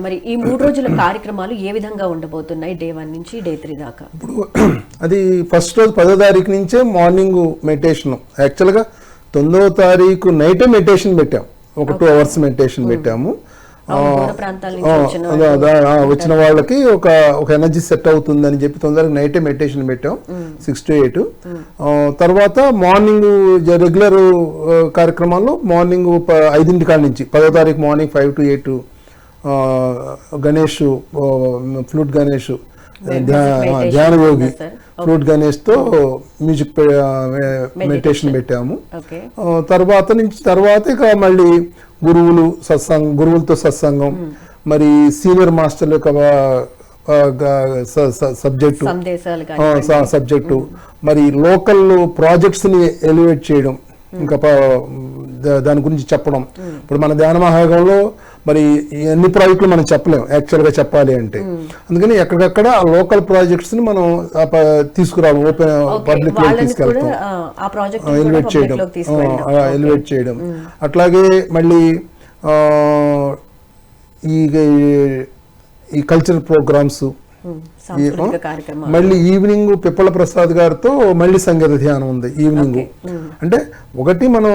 మరి ఈ 3 రోజుల కార్యక్రమాలు ఏ విధంగా ఉండబోతున్నాయి డే 1 నుంచి డే 3 దాకా? ఇప్పుడు అది ఫస్ట్ రోజు 10వ తారీఖు నుంచే మార్నింగ్ మెడిటేషన్. యాక్చువల్గా 9వ తారీఖు నైటే మెడిటేషన్ పెట్టాం, ఒక 2 hours మెడిటేషన్ పెట్టాము. వచ్చిన వాళ్ళకి ఒక ఎనర్జీ సెట్ అవుతుందని చెప్పి తొందరగా నైటే మెడిటేషన్ పెట్టాం 6 to 8. తర్వాత మార్నింగ్ రెగ్యులర్ కార్యక్రమాల్లో మార్నింగ్ 5 కాడ నుంచి 10వ తారీఖు morning 5 to 8 Ganesh, flute Ganesh, ధ్యాన యోగి ఫ్లూట్ గణేష్ తో మ్యూజిక్ మెడిటేషన్ పెట్టాము. తర్వాత ఇక మళ్ళీ గురువులతో సత్సంగం, మరి సీనియర్ మాస్టర్ల యొక్క సబ్జెక్టు, మరి లోకల్ ప్రాజెక్ట్స్ ని ఎలివేట్ చేయడం, ఇంకా దాని గురించి చెప్పడం. ఇప్పుడు మన ధ్యాన మహాయోగంలో మరి ఎన్ని ప్రాజెక్టులు మనం చెప్పలేం యాక్చువల్గా చెప్పాలి అంటే, అందుకని ఎక్కడికక్కడ లోకల్ ప్రాజెక్ట్స్ ని మనం తీసుకురావడం, ఓపెన్ పబ్లిక్ లోకి తీసుకెళ్తాం, ఎలివేట్ చేయడం. అట్లాగే మళ్ళీ ఈ కల్చరల్ ప్రోగ్రామ్స్, మళ్ళీ ఈవినింగ్ పిప్పల ప్రసాద్ గారితో మళ్ళీ సంగీత ధ్యానం ఉంది ఈవినింగ్. అంటే ఒకటి మనం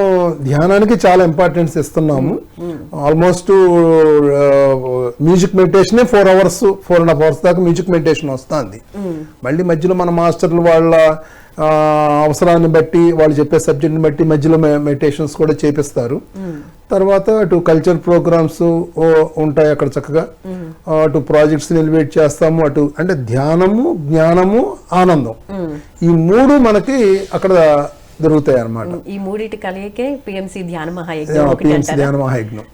ధ్యానానికి చాలా ఇంపార్టెన్స్ ఇస్తున్నాము. ఆల్మోస్ట్ మ్యూజిక్ మెడిటేషన్ 4.5 hours దాకా మ్యూజిక్ మెడిటేషన్ వస్తుంది. మళ్ళీ మధ్యలో మన మాస్టర్లు వాళ్ళ అవసరాన్ని బట్టి, వాళ్ళు చెప్పే సబ్జెక్ట్ని బట్టి మధ్యలో మెడిటేషన్స్ కూడా చేపిస్తారు. తర్వాత అటు కల్చర్ ప్రోగ్రామ్స్ ఉంటాయి అక్కడ చక్కగా, అటు ప్రాజెక్ట్స్ ఎలివేట్ చేస్తాము, అటు అంటే ధ్యానము, జ్ఞానము, ఆనందం, ఈ 3 మనకి అక్కడ జరుగుతాయి అన్నమాట. ఈ 3 కలయికే పిఎంసి ధ్యాన మహాయజ్ఞం.